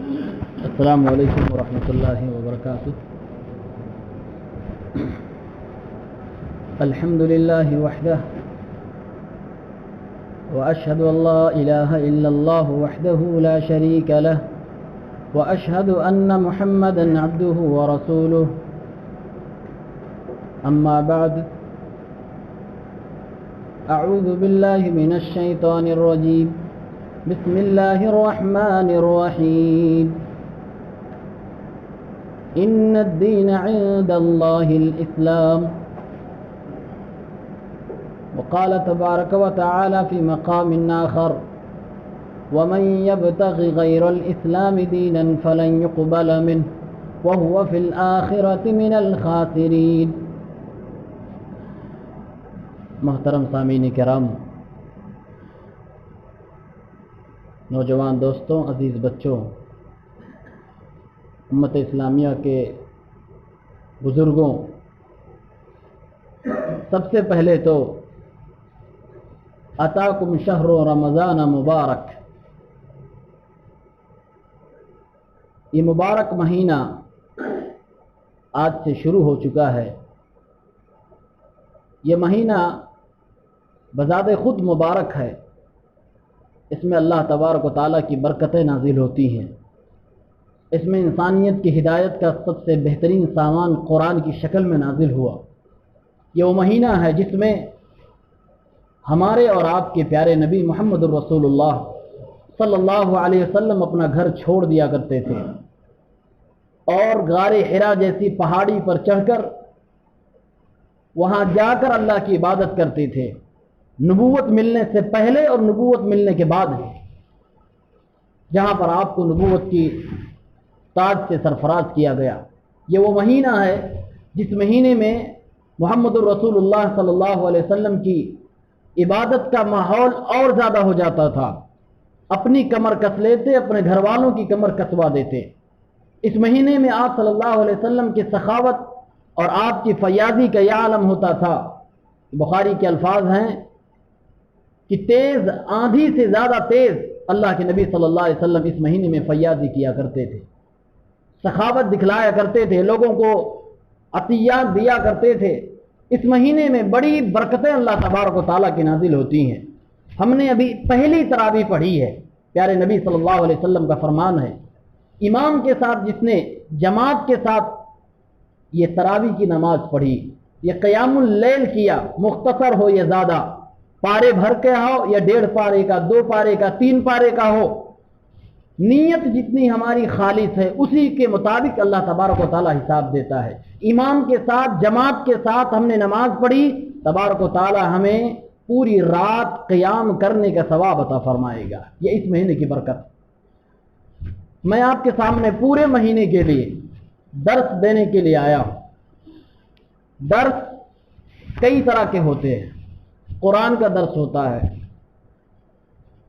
السلام علیکم ورحمۃ اللہ وبرکاتہ۔ الحمد للہ وحدہ واشہد ان لا الہ الا اللہ وحدہ لا شریک لہ واشہد ان محمدا عبدہ ورسولہ، اما بعد، اعوذ باللہ من الشیطان الرجیم، بسم اللہ الرحمن الرحیم، ان الدین عند اللہ الاسلام، وقال تبارک وتعالى في مقام آخر، ومن يبتغ غير الاسلام دینا فلن يقبل منه وهو في الآخرة من الخاسرین۔ محترم سامعین کرام، نوجوان دوستوں، عزیز بچوں، امت اسلامیہ کے بزرگوں، سب سے پہلے تو اتاکم شہر رمضان مبارک، یہ مبارک مہینہ آج سے شروع ہو چکا ہے۔ یہ مہینہ بذات خود مبارک ہے، اس میں اللہ تبارک و تعالیٰ کی برکتیں نازل ہوتی ہیں، اس میں انسانیت کی ہدایت کا سب سے بہترین سامان قرآن کی شکل میں نازل ہوا۔ یہ وہ مہینہ ہے جس میں ہمارے اور آپ کے پیارے نبی محمد الرسول اللہ صلی اللہ علیہ وسلم اپنا گھر چھوڑ دیا کرتے تھے اور غار حرا جیسی پہاڑی پر چڑھ کر وہاں جا کر اللہ کی عبادت کرتے تھے، نبوت ملنے سے پہلے اور نبوت ملنے کے بعد، جہاں پر آپ کو نبوت کی تاج سے سرفراز کیا گیا۔ یہ وہ مہینہ ہے جس مہینے میں محمد الرسول اللہ صلی اللہ علیہ وسلم کی عبادت کا ماحول اور زیادہ ہو جاتا تھا، اپنی کمر کس لیتے، اپنے گھر والوں کی کمر کسوا دیتے۔ اس مہینے میں آپ صلی اللہ علیہ وسلم کی سخاوت اور آپ کی فیاضی کا یہ عالم ہوتا تھا۔ بخاری کے الفاظ ہیں کہ تیز آندھی سے زیادہ تیز اللہ کے نبی صلی اللہ علیہ وسلم اس مہینے میں فیاضی کیا کرتے تھے، سخاوت دکھلایا کرتے تھے، لوگوں کو عطیات دیا کرتے تھے۔ اس مہینے میں بڑی برکتیں اللہ تبارک و تعالیٰ کی نازل ہوتی ہیں۔ ہم نے ابھی پہلی تراویح پڑھی ہے، پیارے نبی صلی اللہ علیہ وسلم کا فرمان ہے، امام کے ساتھ جس نے جماعت کے ساتھ یہ تراویح کی نماز پڑھی، یہ قیام اللیل کیا، مختصر ہو یا زیادہ، پارے بھر کے ہو یا 1.5 پارے کا، 2 پارے کا، 3 پارے کا ہو، نیت جتنی ہماری خالص ہے اسی کے مطابق اللہ تبارک و تعالیٰ حساب دیتا ہے۔ امام کے ساتھ، جماعت کے ساتھ ہم نے نماز پڑھی، تبارک و تعالیٰ ہمیں پوری رات قیام کرنے کا ثواب عطا فرمائے گا۔ یہ اس مہینے کی برکت۔ میں آپ کے سامنے پورے مہینے کے لیے درس دینے کے لیے آیا ہوں۔ درس کئی طرح کے ہوتے ہیں، قرآن کا درس ہوتا ہے،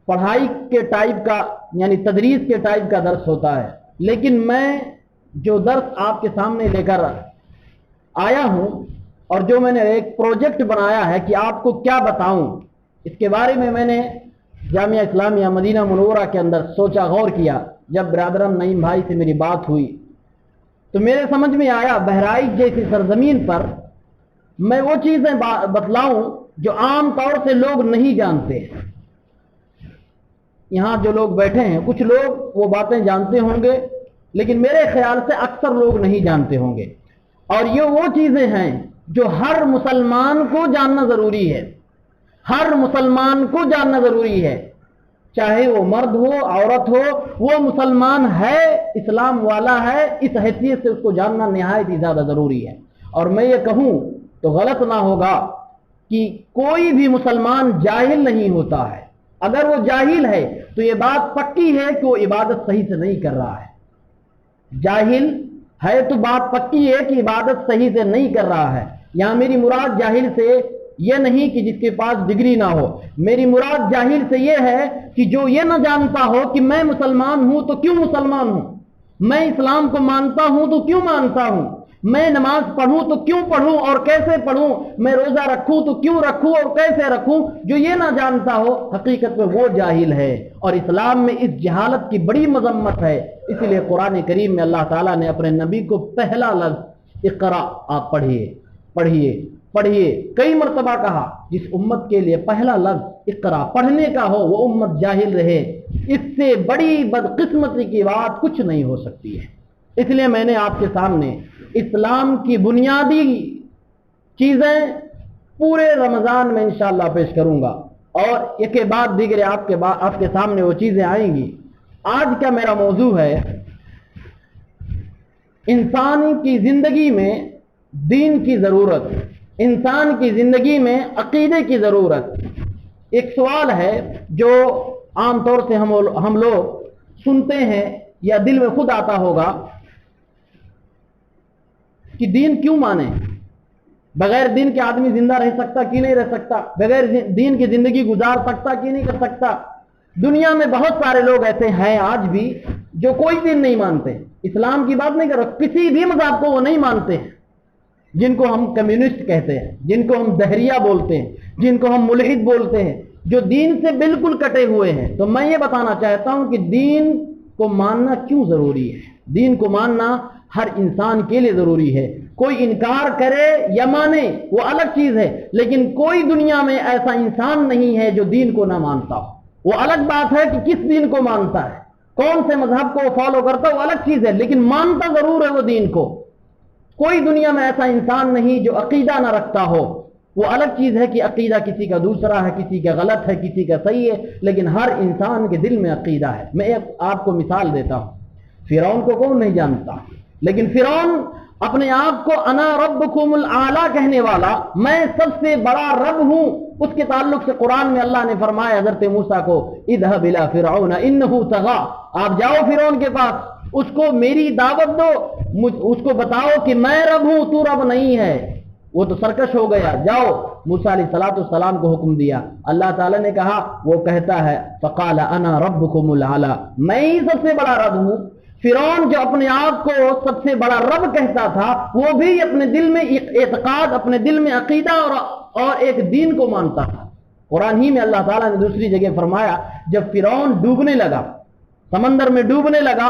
پڑھائی کے ٹائپ کا یعنی تدریس کے ٹائپ کا درس ہوتا ہے، لیکن میں جو درس آپ کے سامنے لے کر آیا ہوں اور جو میں نے ایک پروجیکٹ بنایا ہے کہ آپ کو کیا بتاؤں، اس کے بارے میں نے جامعہ اسلامیہ مدینہ منورہ کے اندر سوچا، غور کیا۔ جب برادرم نعیم بھائی سے میری بات ہوئی تو میرے سمجھ میں آیا بہرائچ جیسی سرزمین پر میں وہ چیزیں بتلاؤں جو عام طور سے لوگ نہیں جانتے ہیں۔ یہاں جو لوگ بیٹھے ہیں کچھ لوگ وہ باتیں جانتے ہوں گے، لیکن میرے خیال سے اکثر لوگ نہیں جانتے ہوں گے، اور یہ وہ چیزیں ہیں جو ہر مسلمان کو جاننا ضروری ہے، ہر مسلمان کو جاننا ضروری ہے، چاہے وہ مرد ہو، عورت ہو، وہ مسلمان ہے، اسلام والا ہے، اس حیثیت سے اس کو جاننا نہایت ہی زیادہ ضروری ہے۔ اور میں یہ کہوں تو غلط نہ ہوگا کہ کوئی بھی مسلمان جاہل نہیں ہوتا ہے۔ اگر وہ جاہل ہے تو یہ بات پکی ہے کہ وہ عبادت صحیح سے نہیں کر رہا ہے۔ جاہل ہے تو بات پکی ہے کہ عبادت صحیح سے نہیں کر رہا ہے۔ یہاں میری مراد جاہل سے یہ نہیں کہ جس کے پاس ڈگری نہ ہو، میری مراد جاہل سے یہ ہے کہ جو یہ نہ جانتا ہو کہ میں مسلمان ہوں تو کیوں مسلمان ہوں، میں اسلام کو مانتا ہوں تو کیوں مانتا ہوں، میں نماز پڑھوں تو کیوں پڑھوں اور کیسے پڑھوں، میں روزہ رکھوں تو کیوں رکھوں اور کیسے رکھوں، جو یہ نہ جانتا ہو حقیقت میں وہ جاہل ہے، اور اسلام میں اس جہالت کی بڑی مذمت ہے۔ اسی لیے قرآن کریم میں اللہ تعالیٰ نے اپنے نبی کو پہلا لفظ اقرا، آپ پڑھیے پڑھیے پڑھیے کئی مرتبہ کہا۔ جس امت کے لیے پہلا لفظ اقرا پڑھنے کا ہو وہ امت جاہل رہے، اس سے بڑی بدقسمتی کی بات کچھ نہیں ہو سکتی ہے۔ اس لیے میں نے آپ کے سامنے اسلام کی بنیادی چیزیں پورے رمضان میں انشاءاللہ پیش کروں گا، اور ایک کے بعد دیگر آپ کے سامنے وہ چیزیں آئیں گی۔ آج کا میرا موضوع ہے انسان کی زندگی میں دین کی ضرورت، انسان کی زندگی میں عقیدے کی ضرورت۔ ایک سوال ہے جو عام طور سے ہم لوگ سنتے ہیں یا دل میں خود آتا ہوگا کہ دین کیوں مانے، بغیر دین کے آدمی زندہ رہ سکتا کہ نہیں رہ سکتا، بغیر دین کی زندگی گزار سکتا کہ نہیں کر سکتا۔ دنیا میں بہت سارے لوگ ایسے ہیں آج بھی جو کوئی دین نہیں مانتے، اسلام کی بات نہیں کر رہا، کسی بھی مذہب کو وہ نہیں مانتے ہیں، جن کو ہم کمیونسٹ کہتے ہیں، جن کو ہم دہریہ بولتے ہیں، جن کو ہم ملحد بولتے ہیں، جو دین سے بالکل کٹے ہوئے ہیں۔ تو میں یہ بتانا چاہتا ہوں کہ دین کو ماننا کیوں ضروری ہے۔ دین کو ماننا ہر انسان کے لیے ضروری ہے، کوئی انکار کرے یا مانے وہ الگ چیز ہے، لیکن کوئی دنیا میں ایسا انسان نہیں ہے جو دین کو نہ مانتا ہو۔ وہ الگ بات ہے کہ کس دین کو مانتا ہے، کون سے مذہب کو فالو کرتا ہے، وہ الگ چیز ہے، لیکن مانتا ضرور ہے وہ دین کو۔ کوئی دنیا میں ایسا انسان نہیں جو عقیدہ نہ رکھتا ہو۔ وہ الگ چیز ہے کہ عقیدہ کسی کا دوسرا ہے، کسی کا غلط ہے، کسی کا صحیح ہے، لیکن ہر انسان کے دل میں عقیدہ ہے۔ میں آپ کو مثال دیتا ہوں، فرعون کو کون نہیں جانتا، لیکن فرعون اپنے آپ کو انا ربکم الاعلی کہنے والا، میں سب سے بڑا رب ہوں، اس کے تعلق سے قرآن میں اللہ نے فرمایا حضرت موسیٰ کو اذهب الى فرعون انه طغى، آپ جاؤ فرعون کے پاس، اس کو میری دعوت دو، اس کو بتاؤ کہ میں رب ہوں، تو رب نہیں ہے۔ وہ تو سرکش ہو گیا، جاؤ۔ موسیٰ علیہ السلام کو حکم دیا، اللہ تعالیٰ نے کہا، وہ کہتا ہے فقال انا ربکم الاعلی، میں ہی سب سے بڑا رب ہوں۔ فرعون جو اپنے آپ کو سب سے بڑا رب کہتا تھا، وہ بھی اپنے دل میں اعتقاد، اپنے دل میں عقیدہ اور ایک دین کو مانتا تھا۔ قرآن ہی میں اللہ تعالیٰ نے دوسری جگہ فرمایا، جب فرعون ڈوبنے لگا، سمندر میں ڈوبنے لگا،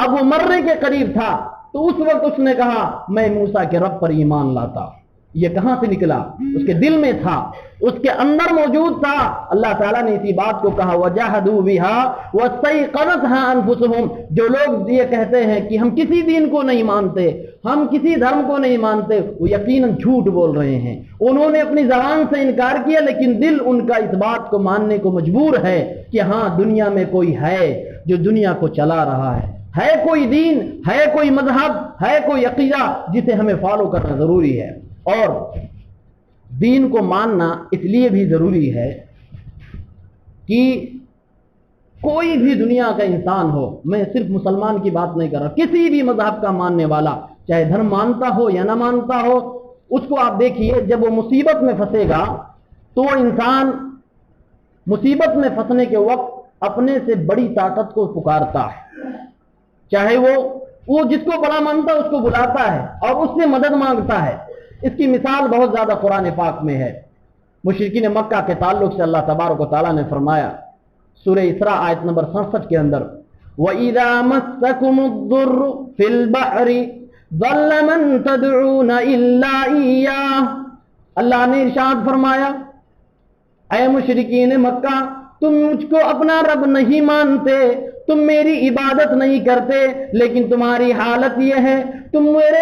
اب وہ مرنے کے قریب تھا، تو اس وقت اس نے کہا میں موسیٰ کے رب پر ایمان لاتا۔ یہ کہاں سے نکلا؟ اس کے دل میں تھا، اس کے اندر موجود تھا۔ اللہ تعالیٰ نے اسی بات کو کہا وَجَاهَدُوا بِهَا وَاسْتَيْقَنَتْهَا أَنفُسُهُمْ۔ جو لوگ یہ کہتے ہیں کہ ہم کسی دین کو نہیں مانتے، ہم کسی دھرم کو نہیں مانتے، وہ یقیناً جھوٹ بول رہے ہیں۔ انہوں نے اپنی زبان سے انکار کیا، لیکن دل ان کا اس بات کو ماننے کو مجبور ہے کہ ہاں دنیا میں کوئی ہے جو دنیا کو چلا رہا ہے کوئی دین، ہے کوئی مذہب، ہے کوئی عقیدہ جسے ہمیں فالو کرنا ضروری ہے۔ اور دین کو ماننا اس لیے بھی ضروری ہے کہ کوئی بھی دنیا کا انسان ہو، میں صرف مسلمان کی بات نہیں کر رہا، کسی بھی مذہب کا ماننے والا، چاہے دھرم مانتا ہو یا نہ مانتا ہو، اس کو آپ دیکھیے جب وہ مصیبت میں پھنسے گا تو وہ انسان مصیبت میں پھنسنے کے وقت اپنے سے بڑی طاقت کو پکارتا ہے، چاہے وہ جس کو بڑا مانتا ہے اس کو بلاتا ہے اور اس سے مدد مانگتا ہے۔ اس کی مثال بہت زیادہ قرآن پاک میں ہے۔ مشرکین مکہ کے تعلق سے اللہ تبارک و تعالیٰ نے فرمایا سورہ اسراء آیت نمبر 67 کے اندر وَإِذَا مَسَّكُمُ الضُّرُّ فِي الْبَحْرِ ضَلَّ مَن تَدْعُونَ إِلَّا إِيَّاهُ۔ اللہ نے ارشاد فرمایا، اے مشرکین مکہ، تم مجھ کو اپنا رب نہیں مانتے، تم میری عبادت نہیں کرتے، لیکن تمہاری حالت یہ ہے، تم میرے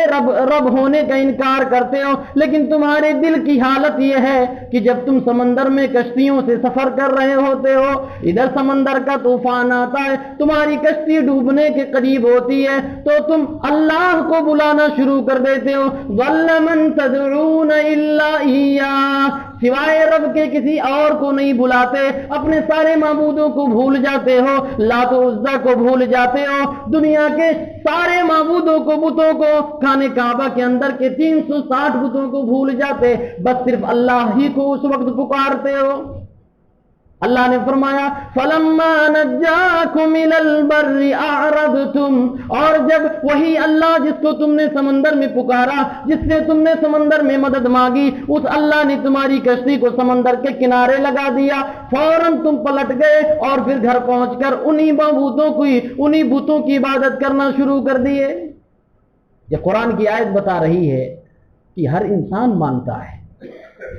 رب ہونے کا انکار کرتے ہو، لیکن تمہارے دل کی حالت یہ ہے کہ جب تم سمندر میں کشتیوں سے سفر کر رہے ہوتے ہو، ادھر سمندر کا طوفان آتا ہے، تمہاری کشتی ڈوبنے کے قریب ہوتی ہے، تو تم اللہ کو بلانا شروع کر دیتے ہو، ظَلَّ مَن تَدْعُونَ إِلَّا إِيَّاهُ، سوائے رب کے کسی اور کو نہیں بلاتے، اپنے سارے معبودوں کو بھول جاتے ہو، لات و عزا کو بھول جاتے ہو، دنیا کے سارے معبودوں کو، بتوں کو، خانے کعبہ کے اندر کے 360 بتوں کو بھول جاتے، بس صرف اللہ ہی کو اس وقت پکارتے ہو۔ اللہ نے فرمایا فَلَمَّا نَجَّاكُمْ إِلَى الْبَرِّ أَعْرَضْتُمْ، اور جب وہی اللہ جس کو تم نے سمندر میں پکارا، جس سے تم نے سمندر میں مدد مانگی، اس اللہ نے تمہاری کشتی کو سمندر کے کنارے لگا دیا، فوراً تم پلٹ گئے اور پھر گھر پہنچ کر انہی بتوں کی عبادت کرنا شروع کر دیے۔ یہ قرآن کی آیت بتا رہی ہے کہ ہر انسان مانتا ہے،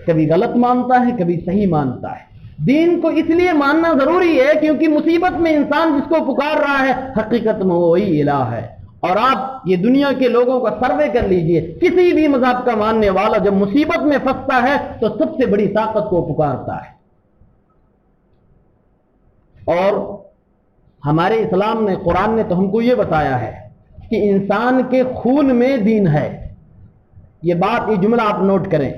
کبھی غلط مانتا ہے، کبھی صحیح مانتا ہے۔ دین کو اس لیے ماننا ضروری ہے کیونکہ مصیبت میں انسان جس کو پکار رہا ہے حقیقت میں وہی الہ ہے۔ اور آپ یہ دنیا کے لوگوں کا سروے کر لیجئے، کسی بھی مذہب کا ماننے والا جب مصیبت میں پھنستا ہے تو سب سے بڑی طاقت کو پکارتا ہے۔ اور ہمارے اسلام نے، قرآن نے تو ہم کو یہ بتایا ہے کہ انسان کے خون میں دین ہے۔ یہ بات، یہ جملہ آپ نوٹ کریں،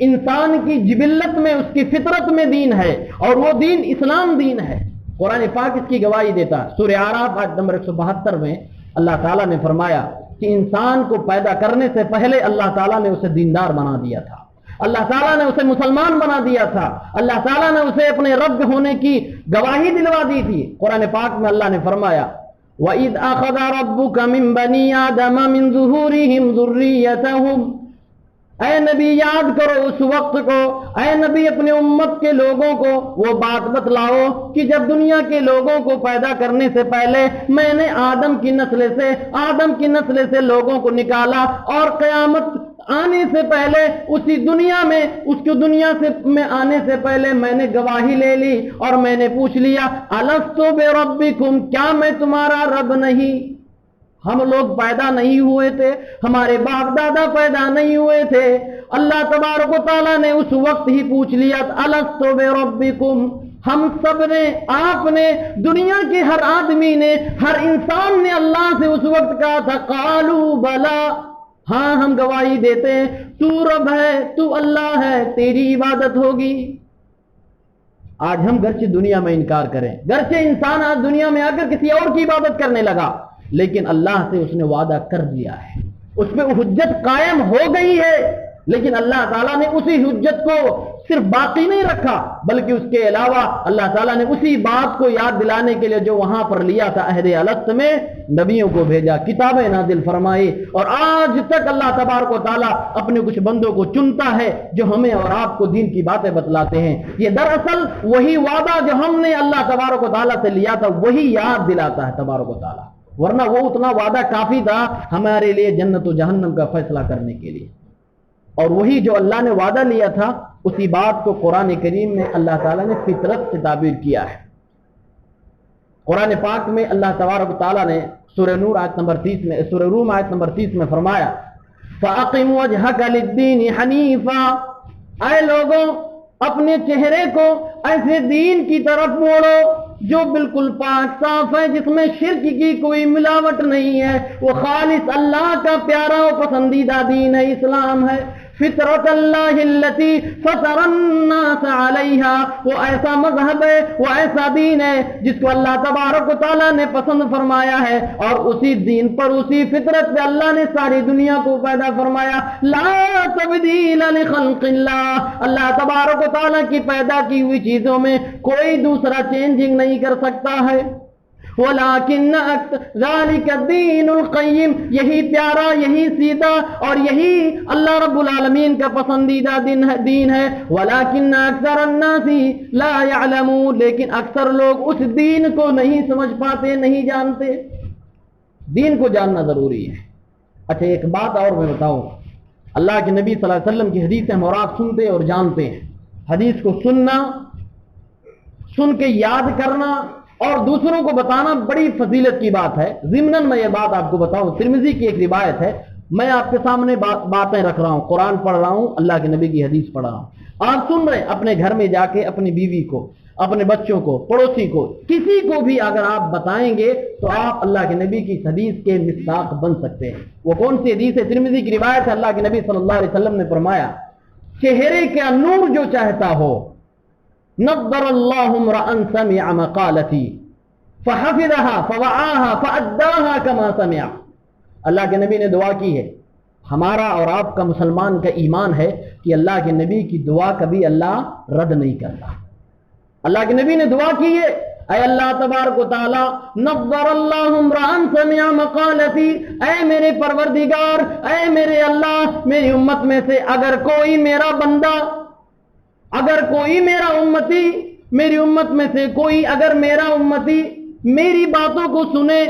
انسان کی جبلت میں، اس کی فطرت میں دین ہے، اور وہ دین اسلام دین ہے۔ قرآن پاک اس کی گواہی دیتا ہے۔ سورہ اعراف آیت نمبر 172 میں اللہ تعالیٰ نے فرمایا کہ انسان کو پیدا کرنے سے پہلے اللہ تعالیٰ نے اسے دیندار بنا دیا تھا، اللہ تعالیٰ نے اسے مسلمان بنا دیا تھا، اللہ تعالیٰ نے اسے اپنے رب ہونے کی گواہی دلوا دی تھی۔ قرآن پاک میں اللہ نے فرمایا وَإِذْ أَخَذَ رَبُّكَ مِنْ بَنِي آدَمَ مِنْ ظُهُورِهِمْ ذُرِّيَّتَهُمْ، اے نبی یاد کرو اس وقت کو، اے نبی اپنے امت کے لوگوں کو وہ بات بتلاؤ کہ جب دنیا کے لوگوں کو پیدا کرنے سے پہلے میں نے آدم کی نسل سے لوگوں کو نکالا، اور قیامت آنے سے پہلے اسی دنیا میں، اس کی دنیا سے میں آنے سے پہلے میں نے گواہی لے لی اور میں نے پوچھ لیا الستُ بربکم، کیا میں تمہارا رب نہیں؟ ہم لوگ پیدا نہیں ہوئے تھے، ہمارے باپ دادا پیدا نہیں ہوئے تھے، اللہ تبارک و تعالیٰ نے اس وقت ہی پوچھ لیا الستُ بربکم، ہم سب نے، آپ نے، دنیا کے ہر آدمی نے، ہر انسان نے اللہ سے اس وقت کہا تھا قالوا بلا، ہاں ہم گواہی دیتے ہیں تو رب ہے، تو اللہ ہے، تیری عبادت ہوگی۔ آج ہم گرچہ دنیا میں انکار کریں، گرچہ انسان آج دنیا میں آ کر کسی اور کی عبادت کرنے لگا، لیکن اللہ سے اس نے وعدہ کر دیا ہے، اس پہ وہ حجت قائم ہو گئی ہے، لیکن اللہ تعالیٰ نے اسی حجت کو صرف باقی نہیں رکھا، بلکہ اس کے علاوہ اللہ تعالیٰ نے اسی بات کو یاد دلانے کے لیے جو وہاں پر لیا تھا عہد الست میں، نبیوں کو بھیجا، کتابیں نازل فرمائی، اور آج تک اللہ تبارک و تعالیٰ اپنے کچھ بندوں کو چنتا ہے جو ہمیں اور آپ کو دین کی باتیں بتلاتے ہیں۔ یہ دراصل وہی وعدہ جو ہم نے اللہ تبارک و تعالیٰ سے لیا تھا وہی یاد دلاتا ہے تبارک و تعالیٰ، ورنہ وہ اتنا وعدہ کافی تھا ہمارے لیے جنت و جہنم کا فیصلہ کرنے کے لیے۔ اور وہی جو اللہ نے وعدہ لیا تھا اسی بات کو قرآن کریم میں اللہ تعالیٰ نے فطرت سے تعبیر کیا ہے۔ قرآن پاک میں اللہ تبارک و تعالیٰ نے سورہ نور آیت نمبر 30 میں، سورہ روم آیت نمبر 30 میں فرمایا فَأَقِمْ وَجْهَكَ لِلدِّينِ حَنِيفًا، اے لوگوں اپنے چہرے کو ایسے دین کی طرف موڑو جو بالکل پاک صاف ہے، جس میں شرک کی کوئی ملاوٹ نہیں ہے، وہ خالص اللہ کا پیارا و پسندیدہ دین ہے، اسلام ہے۔ فطرت اللہ التی فطر الناس علیہا، وہ ایسا مذہب ہے، وہ ایسا دین ہے جس کو اللہ تبارک و تعالیٰ نے پسند فرمایا ہے، اور اسی دین پر، اسی فطرت پہ اللہ نے ساری دنیا کو پیدا فرمایا۔ لا تبدیل لخلق اللہ، اللہ تبارک و تعالیٰ کی پیدا کی ہوئی چیزوں میں کوئی دوسرا چینجنگ نہیں کر سکتا ہے۔ وَلَكِنَّ ذَلِكَ الدِّينُ الْقَيِّمُ، یہی پیارا، یہی سیدھا اور یہی اللہ رب العالمین کا پسندیدہ دین ہے۔ وَلَكِنَّ أَكْثَرَ النَّاسِ لَا يَعْلَمُونَ، لیکن اکثر لوگ اس دین کو نہیں سمجھ پاتے، نہیں جانتے۔ دین کو جاننا ضروری ہے۔ اچھا ایک بات اور میں بتاؤں، اللہ کے نبی صلی اللہ علیہ وسلم کی حدیثیں ہم اور آپ سنتے اور جانتے ہیں، حدیث کو سننا، سن کے یاد کرنا اور دوسروں کو بتانا بڑی فضیلت کی بات ہے۔ ضمناً میں یہ بات آپ کو بتاؤں، ترمذی کی ایک روایت ہے، میں آپ کے سامنے باتیں رکھ رہا ہوں، قرآن پڑھ رہا ہوں، اللہ کے نبی کی حدیث پڑھ رہا ہوں، آپ سن رہے ہیں، اپنے گھر میں جا کے اپنی بیوی کو، اپنے بچوں کو، پڑوسی کو، کسی کو بھی اگر آپ بتائیں گے تو آپ اللہ کے نبی کی حدیث کے مصداق بن سکتے ہیں۔ وہ کون سی حدیث ہے؟ ترمذی کی روایت ہے، اللہ کے نبی صلی اللہ علیہ وسلم نے فرمایا چہرے کا نور جو چاہتا ہو، نضر اللہ امرأ سمع مقالتی فحفظها فوعاها فأداها كما سمع، اللہ کے نبی نے دعا کی ہے، ہمارا اور آپ کا مسلمان کا ایمان ہے کہ اللہ کے نبی کی دعا کبھی اللہ رد نہیں کرتا۔ اللہ کے نبی نے دعا کی ہے، اے اللہ تبارک و تعالی نظر اللہ امرأن سمع مقالتی، اے میرے پروردگار، اے میرے اللہ، میری امت میں سے اگر کوئی میرا بندہ، اگر کوئی میرا امتی، میری امت میں سے کوئی اگر میرا امتی میری باتوں کو سنے،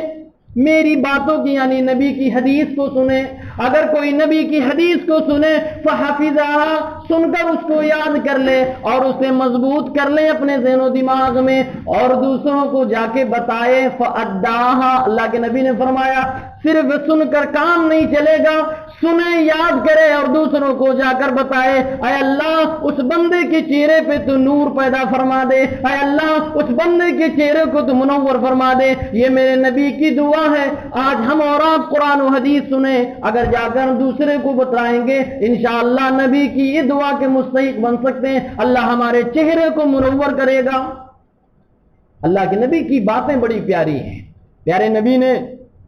میری باتوں کی یعنی نبی کی حدیث کو سنے، اگر کوئی نبی کی حدیث کو سنے فحفظها، سن کر اس کو یاد کر لے اور اسے مضبوط کر لے اپنے ذہن و دماغ میں، اور دوسروں کو جا کے بتائے فأداها، اللہ کے نبی نے فرمایا صرف سن کر کام نہیں چلے گا، سنے، یاد کرے اور دوسروں کو جا کر بتائے۔ اے اللہ اس بندے کے چہرے پہ تو نور پیدا فرما دے، اے اللہ اس بندے کے چہرے کو تو منور فرما دے۔ یہ میرے نبی کی دعا ہے۔ آج ہم اور آپ قرآن و حدیث سنیں، اگر جا کر دوسرے کو بتائیں گے انشاءاللہ نبی کی یہ دعا کے مستحق بن سکتے ہیں، اللہ ہمارے چہرے کو منور کرے گا۔ اللہ کے نبی کی باتیں بڑی پیاری ہیں۔ پیارے نبی نے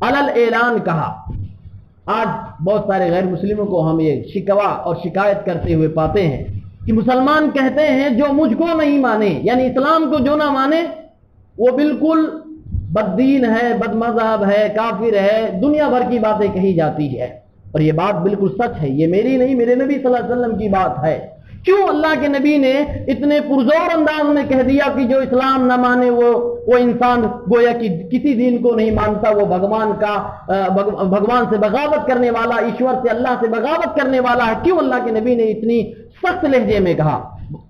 علل اعلان کہا۔ آج بہت سارے غیر مسلموں کو ہم یہ شکوہ اور شکایت کرتے ہوئے پاتے ہیں کہ مسلمان کہتے ہیں جو مجھ کو نہیں مانے، یعنی اسلام کو جو نہ مانے وہ بالکل بد دین ہے، بد مذہب ہے، کافر ہے، دنیا بھر کی باتیں کہی جاتی ہے، اور یہ بات بالکل سچ ہے، یہ میری نہیں، میرے نبی صلی اللہ علیہ وسلم کی بات ہے۔ کیوں اللہ کے نبی نے اتنے پرزور انداز میں کہہ دیا کہ جو اسلام نہ مانے وہ انسان گویا کہ کسی دین کو نہیں مانتا، وہ بھگوان سے بغاوت کرنے والا، ایشور سے، اللہ سے بغاوت کرنے والا ہے؟ کیوں اللہ کے نبی نے اتنی سخت لہجے میں کہا؟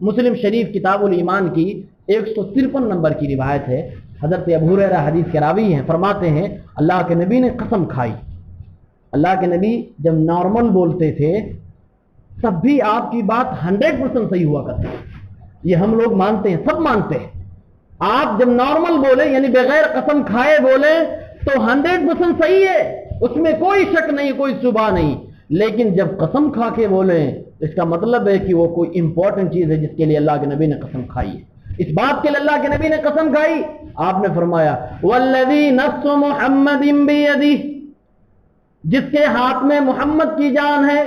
مسلم شریف کتاب الایمان کی 153 نمبر کی روایت ہے، حضرت ابو ہریرہ حدیث کے راوی ہیں، فرماتے ہیں اللہ کے نبی نے قسم کھائی۔ اللہ کے نبی جب نارمل بولتے تھے تب بھی آپ کی بات 100% صحیح ہوا کرتی ہے، یہ ہم لوگ مانتے ہیں، سب مانتے ہیں۔ آپ جب نارمل بولے یعنی بغیر قسم کھائے بولے تو 100% صحیح ہے، اس میں کوئی شک نہیں، کوئی شبہ نہیں، لیکن جب قسم کھا کے بولیں اس کا مطلب ہے کہ وہ کوئی امپورٹنٹ چیز ہے جس کے لیے اللہ کے نبی نے قسم کھائی ہے۔ اس بات کے لیے اللہ کے نبی نے قسم کھائی، آپ نے فرمایا والذی نفس محمد بیدہ، جس کے ہاتھ میں محمد کی جان ہے،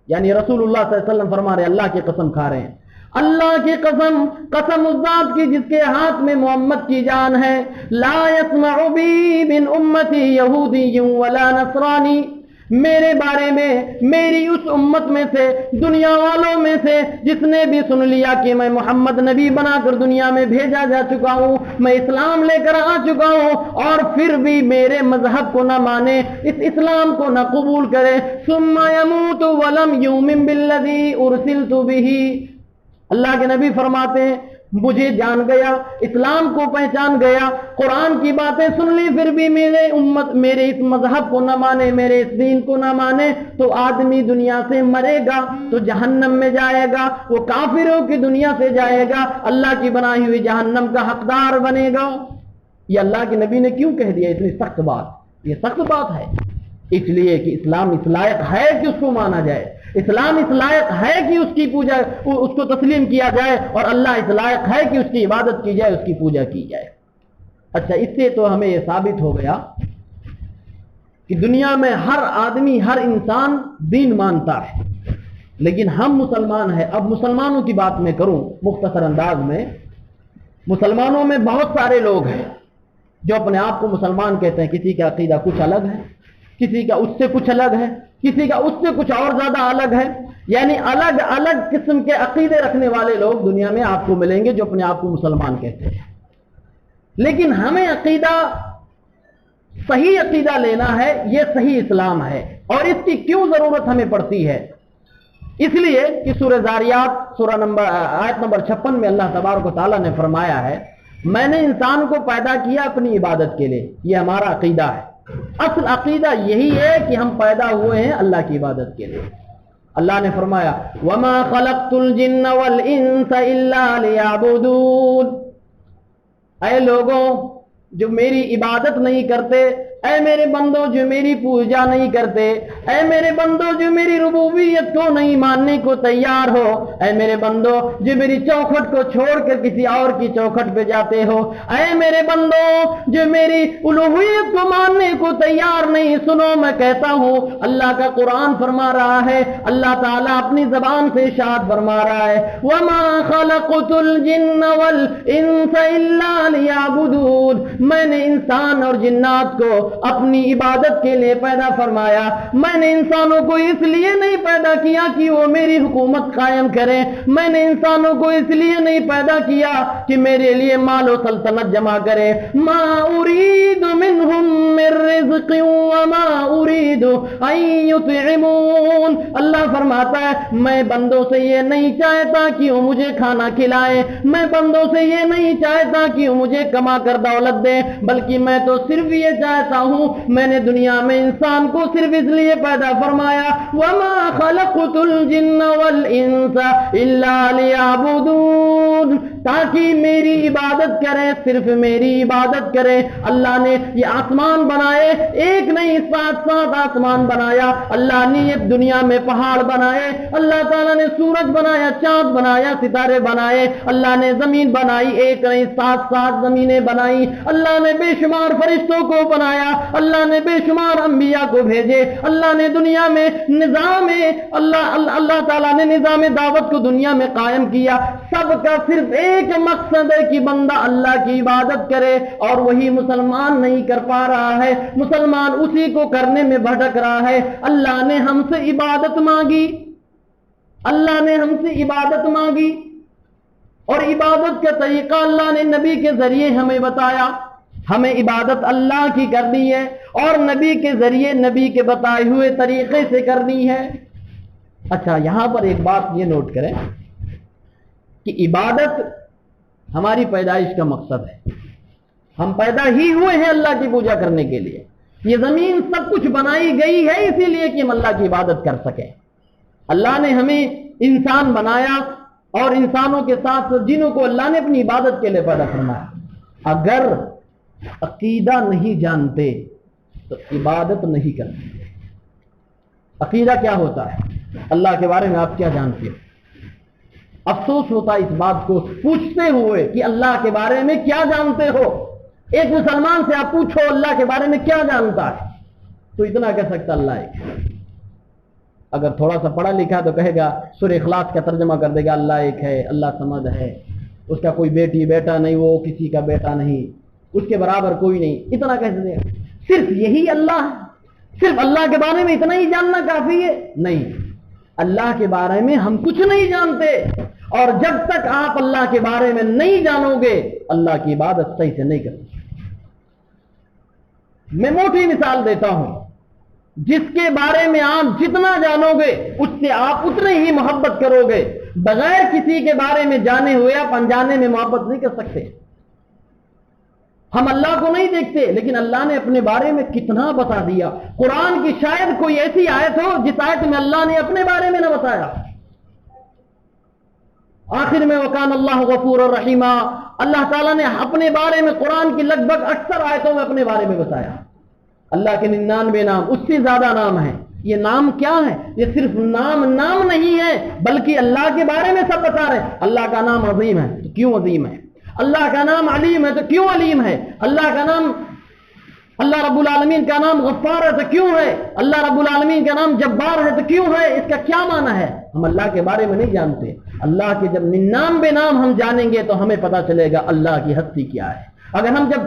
یعنی رسول اللہ صلی اللہ علیہ وسلم فرما رہے ہیں، اللہ کی قسم کھا رہے ہیں، اللہ کی قسم، قسم اس ذات کی جس کے ہاتھ میں محمد کی جان ہے، لا يسمع بی من امتی یہودی ولا نصرانی، میرے بارے میں، میری اس امت میں سے، دنیا والوں میں سے جس نے بھی سن لیا کہ میں محمد نبی بنا کر دنیا میں بھیجا جا چکا ہوں، میں اسلام لے کر آ چکا ہوں، اور پھر بھی میرے مذہب کو نہ مانے، اس اسلام کو نہ قبول کرے، ثم يموت ولم یؤمن بالذی ارسلت بہ، اللہ کے نبی فرماتے ہیں مجھے جان گیا، اسلام کو پہچان گیا، قرآن کی باتیں سن لی، پھر بھی میرے امت، میرے اس مذہب کو نہ مانے، میرے اس دین کو نہ مانے، تو آدمی دنیا سے مرے گا تو جہنم میں جائے گا، وہ کافروں کی دنیا سے جائے گا، اللہ کی بنائی ہوئی جہنم کا حقدار بنے گا۔ یہ اللہ کے نبی نے کیوں کہہ دیا اتنی سخت بات؟ یہ سخت بات ہے اس لیے کہ اسلام اس لائق ہے کہ اس کو مانا جائے، اسلام اس لائق ہے کہ اس کی پوجا، اس کو تسلیم کیا جائے، اور اللہ اس لائق ہے کہ اس کی عبادت کی جائے، اس کی پوجا کی جائے۔ اچھا، اس سے تو ہمیں یہ ثابت ہو گیا کہ دنیا میں ہر آدمی، ہر انسان دین مانتا ہے، لیکن ہم مسلمان ہیں۔ اب مسلمانوں کی بات میں کروں مختصر انداز میں، مسلمانوں میں بہت سارے لوگ ہیں جو اپنے آپ کو مسلمان کہتے ہیں، کسی کا عقیدہ کچھ الگ ہے، کسی کا اس سے کچھ الگ ہے، کسی کا اس سے کچھ اور زیادہ الگ ہے، یعنی الگ الگ قسم کے عقیدے رکھنے والے لوگ دنیا میں آپ کو ملیں گے جو اپنے آپ کو مسلمان کہتے ہیں۔ لیکن ہمیں عقیدہ، صحیح عقیدہ لینا ہے، یہ صحیح اسلام ہے، اور اس کی کیوں ضرورت ہمیں پڑتی ہے؟ اس لیے کہ سورہ ذاریات آیت نمبر 56 میں اللہ تبارک و تعالیٰ نے فرمایا ہے میں نے انسان کو پیدا کیا اپنی عبادت کے لیے، یہ ہمارا عقیدہ ہے۔ اصل عقیدہ یہی ہے کہ ہم پیدا ہوئے ہیں اللہ کی عبادت کے لیے۔ اللہ نے فرمایا وَمَا خَلَقْتُ الْجِنَّ وَالْإِنسَ إِلَّا لِيَعْبُدُونَ، اے لوگوں جو میری عبادت نہیں کرتے، اے میرے بندوں جو میری پوجا نہیں کرتے، اے میرے بندوں جو میری ربوبیت کو نہیں ماننے کو تیار ہو، اے میرے بندوں جو میری چوکھٹ کو چھوڑ کر کسی اور کی چوکھٹ پہ جاتے ہو، اے میرے بندوں جو میری الوہیت کو ماننے کو تیار نہیں، سنو میں کہتا ہوں، اللہ کا قرآن فرما رہا ہے، اللہ تعالیٰ اپنی زبان سے ارشاد فرما رہا ہے، وَمَا خَلَقْتُ الْجِنَّ وَالْإِنسَ إِلَّا لِيَعْبُدُونَ، میں نے انسان اور جنات کو اپنی عبادت کے لیے پیدا فرمایا، میں نے انسانوں کو اس لیے نہیں پیدا کیا کہ وہ میری حکومت قائم کریں، میں نے انسانوں کو اس لیے نہیں پیدا کیا کہ میرے لیے مال و سلطنت جمع کرے، ما اريد منهم من رزق وما اريد ان يطعمون، اللہ فرماتا ہے میں بندوں سے یہ نہیں چاہتا کہ وہ مجھے کھانا کھلائیں، میں بندوں سے یہ نہیں چاہتا کہ وہ مجھے کما کر دولت دیں، بلکہ میں تو صرف یہ چاہتا ہوں، میں نے دنیا میں انسان کو صرف اس لیے پیدا فرمایا، وما خلقت الجن والانس الا ليعبدون، تاکہ میری عبادت کریں، صرف میری عبادت کریں۔ اللہ نے یہ آسمان بنائے، ایک نہیں 7 آسمان بنایا، اللہ نے یہ دنیا میں پہاڑ بنائے، اللہ تعالیٰ نے سورج بنایا، چاند بنایا، ستارے بنائے، اللہ نے زمین بنائی، ایک نہیں 7 زمینیں بنائی، اللہ نے بے شمار فرشتوں کو بنایا، اللہ نے بے شمار انبیاء کو بھیجے، اللہ نے دنیا میں اللہ تعالیٰ نے نظام دعوت کو دنیا میں قائم کیا، سب کا صرف ایک مقصد ہے کہ بندہ اللہ کی عبادت کرے، اور وہی مسلمان نہیں کر پا رہا ہے، مسلمان اسی کو کرنے میں بھٹک رہا ہے۔ اللہ نے ہم سے عبادت مانگی، اللہ نے ہم سے عبادت مانگی، اور عبادت کا طریقہ اللہ نے نبی کے ذریعے ہمیں بتایا، ہمیں عبادت اللہ کی کرنی ہے اور نبی کے ذریعے نبی کے بتائے ہوئے طریقے سے کرنی ہے۔ اچھا، یہاں پر ایک بات یہ نوٹ کریں کہ عبادت ہماری پیدائش کا مقصد ہے، ہم پیدا ہی ہوئے ہیں اللہ کی پوجا کرنے کے لیے، یہ زمین سب کچھ بنائی گئی ہے اسی لیے کہ ہم اللہ کی عبادت کر سکیں۔ اللہ نے ہمیں انسان بنایا اور انسانوں کے ساتھ جنوں کو اللہ نے اپنی عبادت کے لیے پیدا فرمایا۔ اگر عقیدہ نہیں جانتے تو عبادت نہیں کرتے۔ عقیدہ کیا ہوتا ہے؟ اللہ کے بارے میں آپ کیا جانتے ہو؟ افسوس ہوتا ہے اس بات کو پوچھتے ہوئے کہ اللہ کے بارے میں کیا جانتے ہو۔ ایک مسلمان سے آپ پوچھو اللہ کے بارے میں کیا جانتا ہے تو اتنا کہہ سکتا اللہ ایک ہے۔ اگر تھوڑا سا پڑھا لکھا تو کہے گا، سورہ اخلاص کا ترجمہ کر دے گا، اللہ ایک ہے، اللہ صمد ہے، اس کا کوئی بیٹی بیٹا نہیں، وہ کسی کا بیٹا نہیں، اس کے برابر کوئی نہیں، اتنا کہہ دے گا۔ صرف یہی اللہ ہے؟ صرف اللہ کے بارے میں اتنا ہی جاننا کافی ہے؟ نہیں، اللہ کے بارے میں ہم کچھ نہیں جانتے، اور جب تک آپ اللہ کے بارے میں نہیں جانو گے اللہ کی عبادت صحیح سے نہیں کر سکتے۔ میں موٹی مثال دیتا ہوں، جس کے بارے میں آپ جتنا جانو گے اس سے آپ اتنے ہی محبت کرو گے، بغیر کسی کے بارے میں جانے ہوئے آپ انجانے میں محبت نہیں کر سکتے۔ ہم اللہ کو نہیں دیکھتے لیکن اللہ نے اپنے بارے میں کتنا بتا دیا۔ قرآن کی شاید کوئی ایسی آیت ہو جس آیت میں اللہ نے اپنے بارے میں نہ بتایا۔ آخر میں وکان اللہ غفور الرحیم، اللہ تعالیٰ نے اپنے بارے میں قرآن کی لگ بھگ اکثر آیتوں میں اپنے بارے میں بتایا۔ اللہ کے 99 نام، اس سے زیادہ نام ہیں۔ یہ نام کیا ہے؟ یہ صرف نام نہیں ہے بلکہ اللہ کے بارے میں سب بتا رہے ہیں۔ اللہ کا نام عظیم ہے تو کیوں عظیم ہے؟ اللہ کا نام علیم ہے تو کیوں علیم ہے؟ اللہ رب العالمین کا نام غفار ہے تو کیوں ہے؟ اللہ رب العالمین کا نام جبار ہے تو کیوں ہے؟ اس کا کیا معنی ہے؟ ہم اللہ کے بارے میں نہیں جانتے۔ اللہ کے جب 99 نام ہم جانیں گے تو ہمیں پتا چلے گا اللہ کی ہستی کیا ہے۔ اگر ہم جب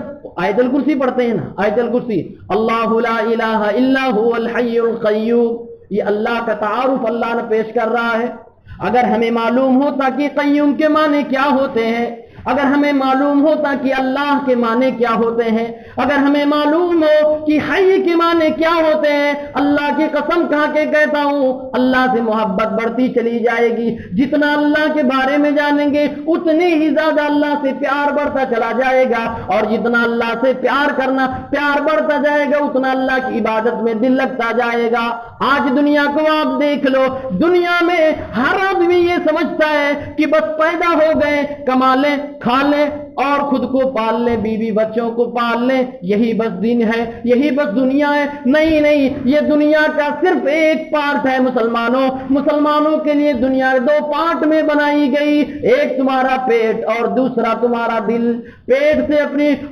آیت الکرسی پڑھتے ہیں نا، آیت الکرسی، اللہ لا الہ الا هو الحی القیوم، یہ اللہ کا تعارف اللہ نے پیش کر رہا ہے۔ اگر ہمیں معلوم ہوتا کہ قیوم کے معنی کیا ہوتے ہیں، اگر ہمیں معلوم ہوتا کہ اللہ کے معنی کیا ہوتے ہیں، اگر ہمیں معلوم ہو کہ حی کے معنی کیا ہوتے ہیں، اللہ کی قسم کھا کے کہتا ہوں اللہ سے محبت بڑھتی چلی جائے گی۔ جتنا اللہ کے بارے میں جانیں گے اتنی ہی زیادہ اللہ سے پیار بڑھتا چلا جائے گا، اور جتنا اللہ سے پیار بڑھتا جائے گا اتنا اللہ کی عبادت میں دل لگتا جائے گا۔ آج دنیا کو آپ دیکھ لو، دنیا میں ہر آدمی یہ سمجھتا ہے کہ بس پیدا ہو گئے، کما لیں، کھا لیں اور خود کو پال لیں, بیوی بچوں کو پال لیں, یہی بس دین ہے, یہی بس دنیا ہے. نہیں نہیں, یہ دنیا کا صرف ایک پارٹ ہے مسلمانوں. مسلمانوں کے لیے دنیا 2 پارٹ میں بنائی گئی, ایک تمہارا پیٹ اور دوسرا تمہارا دل. پیٹ سے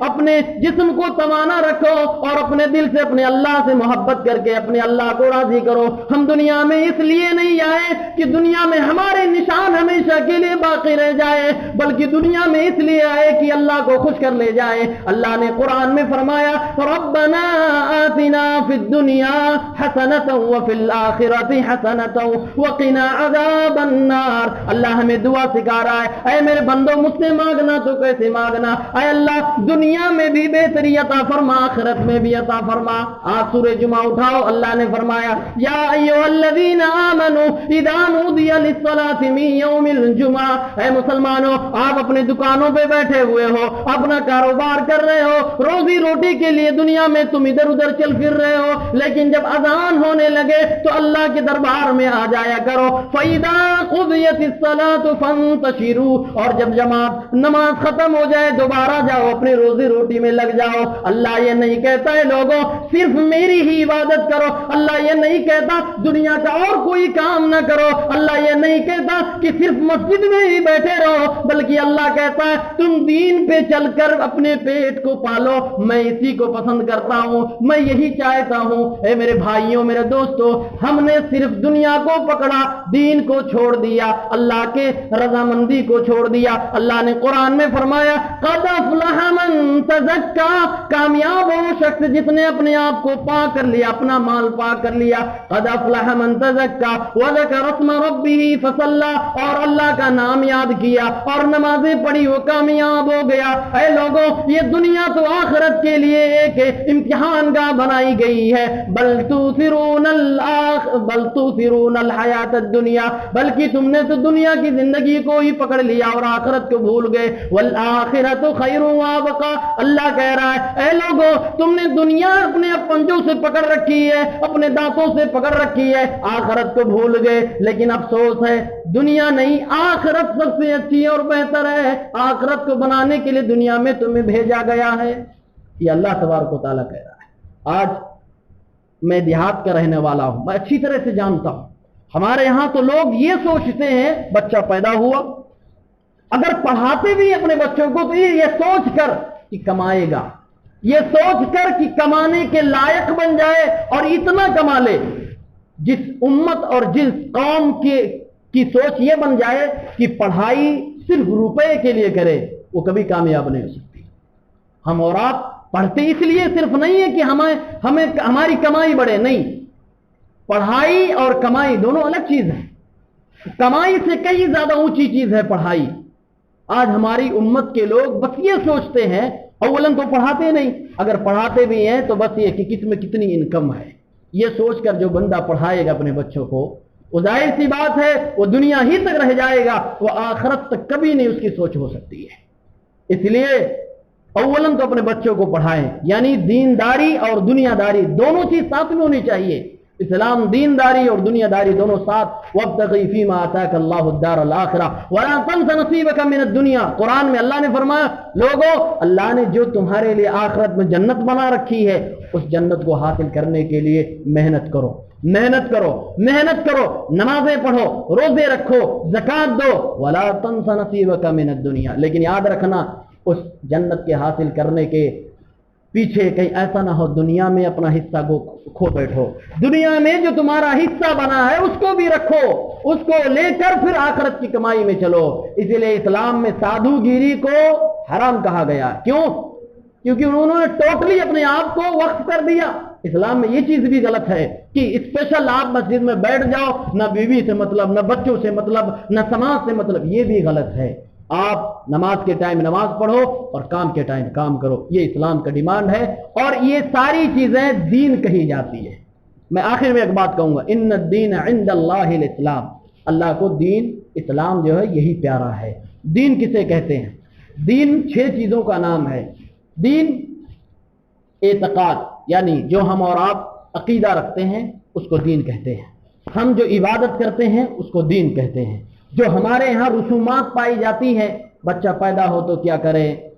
اپنے جسم کو توانا رکھو اور اپنے دل سے اپنے اللہ سے محبت کر کے اپنے اللہ کو راضی کرو. ہم دنیا میں اس لیے نہیں آئے کہ دنیا میں ہمارے نشان ہمیشہ کے لیے باقی رہ جائے, بلکہ دنیا میں اس لیے آئے کہ اللہ کو خوش کر لے جائے. اللہ نے قرآن میں فرمایا ربنا آتنا فی الدنیا حسنۃ وفی الآخرۃ حسنۃ وقنا عذاب النار. اللہ ہمیں دعا سکھا رہا ہے, اے میرے بندو مجھ سے مانگنا تو کیسے مانگنا, اے اللہ دنیا میں بھی بہتری عطا فرما, آخرت میں بھی عطا فرما. آج سورہ جمعہ اٹھاؤ, اللہ نے فرمایا یا ایھا الذین آمنوا اذا نودی للصلاۃ من یوم الجمعہ. اے مسلمانوں, آپ اپنے دکانوں پہ بیٹھے ہوئے ہو, اپنا کاروبار کر رہے ہو, روزی روٹی کے لیے دنیا میں تم ادھر ادھر چل پھر رہے ہو, لیکن جب اذان ہونے لگے تو اللہ کے دربار میں آ جایا کرو. فَإِذَا قُضِيَتِ الصَّلَاةُ فَانتَشِرُوا, اور جب نماز ختم ہو جائے دوبارہ جاؤ, اپنی روزی روٹی میں لگ جاؤ. اللہ یہ نہیں کہتا ہے لوگوں صرف میری ہی عبادت کرو, اللہ یہ نہیں کہتا دنیا کا اور کوئی کام نہ کرو, اللہ یہ نہیں کہتا کہ صرف مسجد میں ہی بیٹھے رہو, بلکہ اللہ کہتا ہے تم دین پہ چل کر اپنے پیٹ کو پالو. میں اسی کو پسند کرتا ہوں, میں یہی چاہتا ہوں. اے میرے بھائیوں, میرے دوستوں, ہم نے صرف دنیا کو پکڑا, دین کو چھوڑ دیا, اللہ کے رضامندی کو چھوڑ دیا. اللہ نے قرآن میں فرمایا قد افلح من تزکا, کامیاب وہ شخص جس نے اپنے آپ کو پاک کر لیا, اپنا مال پاک کر لیا. قد افلح من تزکا وذکر اسم ربہ فصلی, اور اللہ کا نام یاد کیا اور نمازیں پڑھی, وہ کامیاب ہو گیا. اے لوگوں, یہ دنیا تو آخرت کے لیے ایک امتحان گاہ بنائی گئی ہے. بل تؤثرون الحیات الدنیا, بلکہ تم نے تو دنیا کی زندگی کو ہی پکڑ لیا اور آخرت کو بھول گئے. والآخرۃ خیر وابقا, اللہ کہہ رہا ہے اے لوگوں تم نے دنیا اپنے پنجوں سے پکڑ رکھی ہے, اپنے دانتوں سے پکڑ رکھی ہے, آخرت کو بھول گئے. لیکن افسوس ہے دنیا نہیں, آخرت سب سے اچھی اور بہتر ہے. آخرت کو بنانے کے لیے دنیا میں تمہیں بھیجا گیا ہے. یہ اللہ تبارک و تعالیٰ کہہ رہا ہے. آج میں دیہات کا رہنے والا ہوں, میں اچھی طرح سے جانتا ہوں, ہمارے یہاں تو لوگ یہ سوچتے ہیں بچہ پیدا ہوا, اگر پڑھاتے بھی اپنے بچوں کو تو یہ سوچ کر کہ کمائے گا, یہ سوچ کر کہ کمانے کے لائق بن جائے اور اتنا کما لے. جس امت اور جس قوم کی سوچ یہ بن جائے کہ پڑھائی صرف روپے کے لیے کرے, وہ کبھی کامیاب نہیں ہو سکتی. ہم اور آپ پڑھتے اس لیے صرف نہیں ہے کہ ہمیں ہماری کمائی بڑھے, نہیں. پڑھائی اور کمائی دونوں الگ چیز ہیں. کمائی سے کئی زیادہ اونچی چیز ہے پڑھائی. آج ہماری امت کے لوگ بس یہ سوچتے ہیں, اولاً تو پڑھاتے نہیں, اگر پڑھاتے بھی ہیں تو بس یہ کہ کس میں کتنی انکم ہے, یہ سوچ کر جو بندہ پڑھائے گا اپنے بچوں کو, وہ ظاہر سی بات ہے وہ دنیا ہی تک رہ جائے گا, وہ آخرت تک کبھی نہیں اس کی سوچ ہو سکتی ہے. اس لیے اولاً تو اپنے بچوں کو پڑھائیں, یعنی دینداری اور دنیا داری دونوں چیز ساتھ میں ہونی چاہیے. اسلام دینداری اور دنیا داری دونوں ساتھ. وابتغی فیما آتاک اللہ الدار الآخرہ ولا تنس نصیبک من الدنیا. قرآن میں اللہ نے فرمایا لوگوں, اللہ نے جو تمہارے لیے آخرت میں جنت بنا رکھی ہے اس جنت کو حاصل کرنے کے لیے محنت کرو, محنت کرو, محنت کرو, نمازیں پڑھو, روزے رکھو, زکات دو. ولا تنس نصیبک من الدنیا, لیکن یاد رکھنا اس جنت کے حاصل کرنے کے پیچھے کہیں ایسا نہ ہو دنیا میں اپنا حصہ کو کھو بیٹھو. دنیا میں جو تمہارا حصہ بنا ہے اس کو بھی رکھو, اس کو لے کر پھر آخرت کی کمائی میں چلو. اسی لیے اسلام میں سادھو گیری کو حرام کہا گیا. کیوں؟ کیونکہ انہوں نے ٹوٹلی اپنے آپ کو وقف کر دیا. اسلام میں یہ چیز بھی غلط ہے کہ اسپیشل آپ مسجد میں بیٹھ جاؤ, نہ بیوی سے مطلب, نہ بچوں سے مطلب, نہ سماج سے مطلب, یہ بھی غلط ہے. آپ نماز کے ٹائم نماز پڑھو اور کام کے ٹائم کام کرو, یہ اسلام کا ڈیمانڈ ہے. اور یہ ساری چیزیں دین کہی جاتی ہے. میں آخر میں ایک بات کہوں گا, ان الدین عند اللہ الاسلام, اللہ کو دین اسلام جو ہے یہی پیارا ہے. دین کسے کہتے ہیں؟ دین 6 چیزوں کا نام ہے. دین اعتقاد, یعنی جو ہم اور آپ عقیدہ رکھتے ہیں اس کو دین کہتے ہیں. ہم جو عبادت کرتے ہیں اس کو دین کہتے ہیں. جو ہمارے ہاں رسومات پائی جاتی ہیں, بچہ پیدا ہو تو کیا کرے,